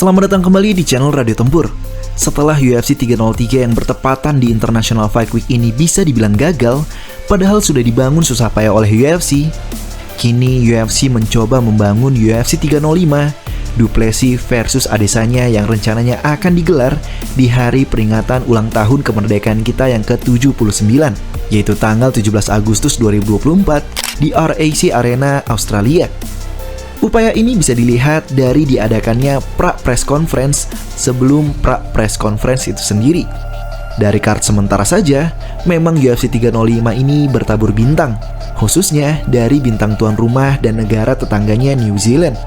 Selamat datang kembali di channel Radio Tempur. Setelah UFC 303 yang bertepatan di International Fight Week ini bisa dibilang gagal, padahal sudah dibangun susah payah oleh UFC, kini UFC mencoba membangun UFC 305, Du Plessis versus Adesanya yang rencananya akan digelar di hari peringatan ulang tahun kemerdekaan kita yang ke-79, yaitu tanggal 17 Agustus 2024 di RAC Arena, Australia. Upaya ini bisa dilihat dari diadakannya pra-press conference sebelum pra-press conference itu sendiri. Dari card sementara saja, memang UFC 305 ini bertabur bintang, khususnya dari bintang tuan rumah dan negara tetangganya New Zealand.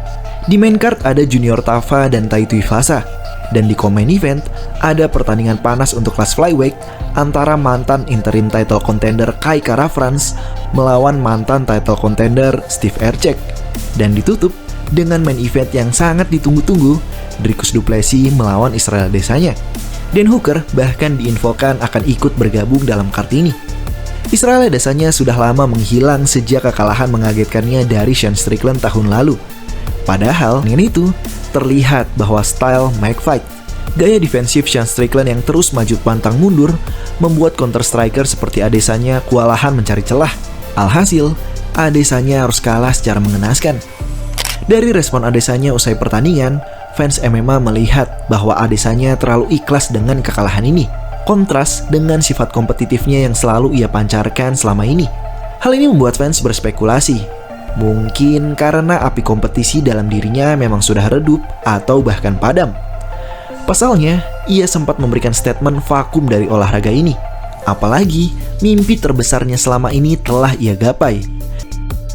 Di main card ada Junior Tafa dan Tai Tuivasa, dan di co-main event ada pertandingan panas untuk kelas flyweight antara mantan interim title contender Kai Kara-France melawan mantan title contender Steve Erceg. Dan ditutup dengan main event yang sangat ditunggu-tunggu, Dricus Du Plessis melawan Israel Adesanya. Dan Hooker bahkan diinfokan akan ikut bergabung dalam kart ini. Israel Adesanya sudah lama menghilang sejak kekalahan mengagetkannya dari Sean Strickland tahun lalu. Padahal dengan itu, terlihat bahwa style Mike Fight, gaya defensif Sean Strickland yang terus maju pantang mundur, membuat counter striker seperti Adesanya kewalahan mencari celah. Alhasil, Adesanya harus kalah secara mengenaskan. Dari respon Adesanya usai pertandingan, fans MMA melihat bahwa Adesanya terlalu ikhlas dengan kekalahan ini, kontras dengan sifat kompetitifnya yang selalu ia pancarkan selama ini. Hal ini membuat fans berspekulasi, mungkin karena api kompetisi dalam dirinya memang sudah redup atau bahkan padam. Pasalnya, ia sempat memberikan statement vakum dari olahraga ini. Apalagi, mimpi terbesarnya selama ini telah ia gapai.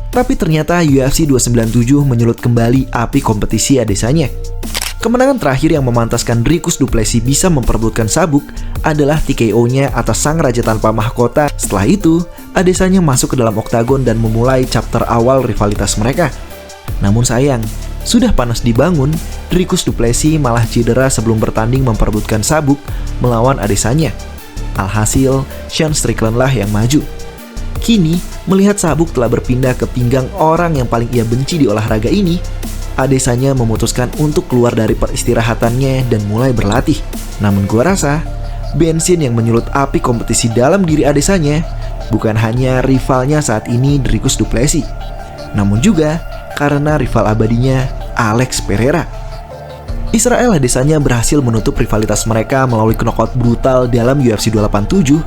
Tapi ternyata UFC 297 menyulut kembali api kompetisi Adesanya. Kemenangan terakhir yang memantaskan Dricus Du Plessis bisa memperebutkan sabuk adalah TKO-nya atas sang raja tanpa mahkota. Setelah itu, Adesanya masuk ke dalam oktagon dan memulai chapter awal rivalitas mereka. Namun sayang, sudah panas dibangun, Dricus Du Plessis malah cedera sebelum bertanding memperebutkan sabuk melawan Adesanya. Alhasil, Sean Strickland lah yang maju. Kini, melihat sabuk telah berpindah ke pinggang orang yang paling ia benci di olahraga ini, Adesanya memutuskan untuk keluar dari peristirahatannya dan mulai berlatih. Namun gua rasa, bensin yang menyulut api kompetisi dalam diri Adesanya bukan hanya rivalnya saat ini Dricus Du Plessis, namun juga karena rival abadinya Alex Pereira. Israel Adesanya berhasil menutup rivalitas mereka melalui knockout brutal dalam UFC 287,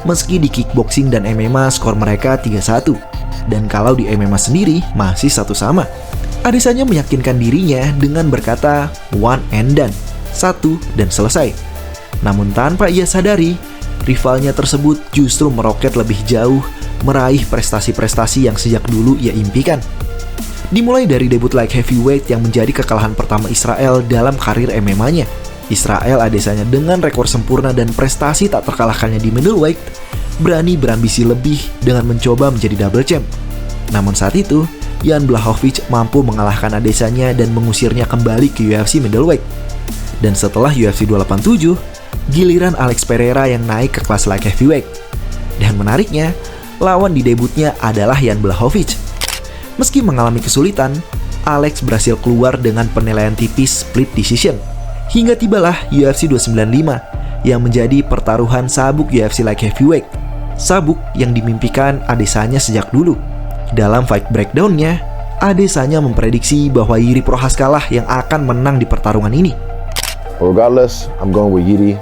meski di kickboxing dan MMA skor mereka 3-1. Dan kalau di MMA sendiri masih 1 sama. Adesanya meyakinkan dirinya dengan berkata one and done, 1 dan selesai. Namun tanpa ia sadari, rivalnya tersebut justru meroket lebih jauh, meraih prestasi-prestasi yang sejak dulu ia impikan. Dimulai dari debut light heavyweight yang menjadi kekalahan pertama Israel dalam karir MMA-nya. Israel Adesanya dengan rekor sempurna dan prestasi tak terkalahkannya di middleweight, berani berambisi lebih dengan mencoba menjadi double champ. Namun saat itu, Jan Blachowicz mampu mengalahkan Adesanya dan mengusirnya kembali ke UFC middleweight. Dan setelah UFC 287, giliran Alex Pereira yang naik ke kelas light heavyweight. Dan menariknya, lawan di debutnya adalah Jan Blachowicz. Meski mengalami kesulitan, Alex berhasil keluar dengan penilaian tipis split decision. Hingga tibalah UFC 295 yang menjadi pertaruhan sabuk UFC light heavyweight. Sabuk yang dimimpikan Adesanya sejak dulu. Dalam fight breakdown-nya, Adesanya memprediksi bahwa Jiri Prochazka lah yang akan menang di pertarungan ini. Regardless, I'm going with Jiri.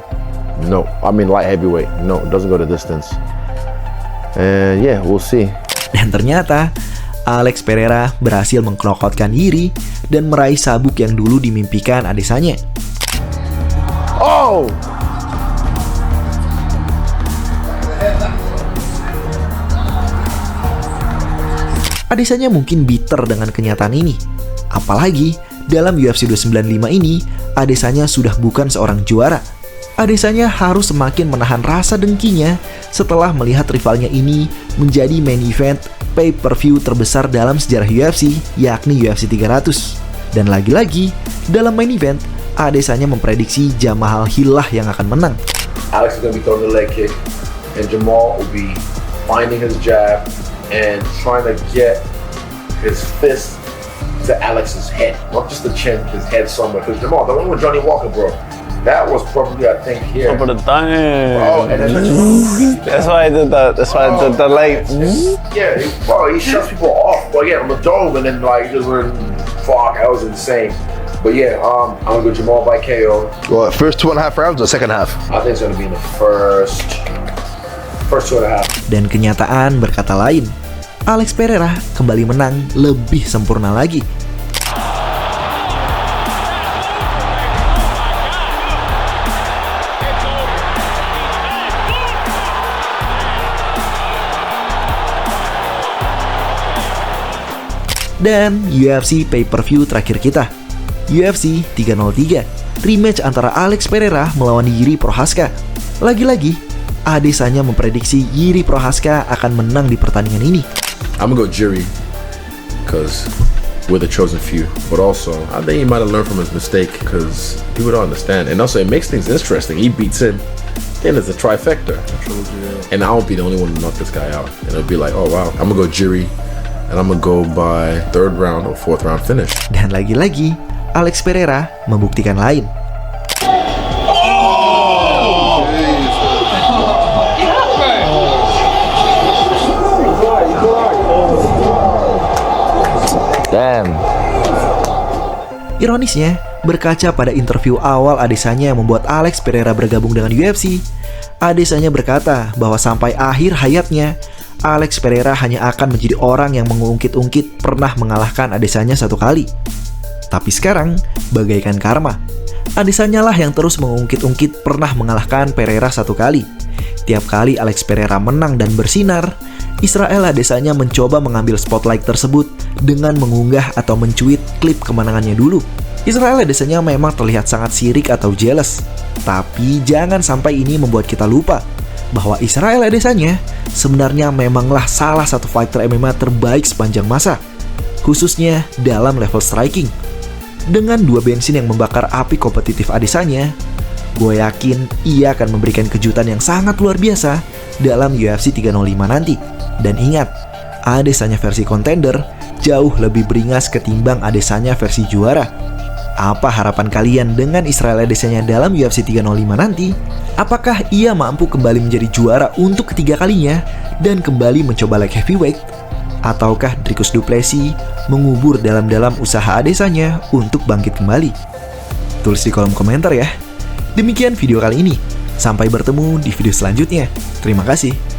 No, I mean light heavyweight. No, it doesn't go the distance. And yeah, we'll see. Dan ternyata Alex Pereira berhasil mengknockoutkan Jiri dan meraih sabuk yang dulu dimimpikan Adesanya. Oh! Adesanya mungkin bitter dengan kenyataan ini. Apalagi dalam UFC 295 ini, Adesanya sudah bukan seorang juara. Adesanya harus semakin menahan rasa dengkinya setelah melihat rivalnya ini menjadi main event pay-per-view terbesar dalam sejarah UFC, yakni UFC 300. Dan lagi-lagi, dalam main event, Adesanya memprediksi Jamahal Hill lah yang akan menang. Alex is going to be throwing the leg kick, and Jamal will be finding his jab and trying to get his fist to Alex's head, not just the chin, his head somewhere. Because Jamal, the one with Johnny Walker, bro, that was probably, I think, here. Over the time. Bro, and then That's why I did that. That's why I did the late. yeah, he shuts people off. But yeah, on the dome, and then like just were fuck, that was insane. But yeah, I'm gonna go Jamal by KO. Well, first 2.5 rounds or second half? I think it's gonna be in the first 2.5. Dan kenyataan berkata lain. Alex Pereira kembali menang lebih sempurna lagi. Dan UFC pay-per-view terakhir kita, UFC 303, rematch antara Alex Pereira melawan Jiri Prochazka. Lagi-lagi, Adesanya memprediksi Jiri Prochazka akan menang di pertandingan ini. I'm gonna go Jiri, because we're the chosen few. But also, I think he might have learned from his mistake, because he would understand. And also, it makes things interesting. He beats him, then it's a trifecta. And I won't be the only one to knock this guy out. And it'll be like, oh wow, I'm gonna go Jiri, and I'm gonna go by 3rd round or 4th round finish. Dan lagi-lagi, Alex Pereira membuktikan lain. Damn. Ironisnya, berkaca pada interview awal Adesanya yang membuat Alex Pereira bergabung dengan UFC, Adesanya berkata bahwa sampai akhir hayatnya, Alex Pereira hanya akan menjadi orang yang mengungkit-ungkit pernah mengalahkan Adesanya 1 kali. Tapi sekarang, bagaikan karma, Adesanya lah yang terus mengungkit-ungkit pernah mengalahkan Pereira 1 kali. Tiap kali Alex Pereira menang dan bersinar, Israel Adesanya mencoba mengambil spotlight tersebut dengan mengunggah atau mencuit klip kemenangannya dulu. Israel Adesanya memang terlihat sangat sirik atau jealous, tapi jangan sampai ini membuat kita lupa bahwa Israel Adesanya sebenarnya memanglah salah satu fighter MMA terbaik sepanjang masa, khususnya dalam level striking. Dengan 2 bensin yang membakar api kompetitif Adesanya, gue yakin ia akan memberikan kejutan yang sangat luar biasa dalam UFC 305 nanti. Dan ingat, Adesanya versi contender jauh lebih beringas ketimbang Adesanya versi juara. Apa harapan kalian dengan Israel Adesanya dalam UFC 305 nanti? Apakah ia mampu kembali menjadi juara untuk ketiga kalinya dan kembali mencoba light heavyweight? Ataukah Dricus Du Plessis mengubur dalam-dalam usaha Adesanya untuk bangkit kembali? Tulis di kolom komentar ya. Demikian video kali ini. Sampai bertemu di video selanjutnya. Terima kasih.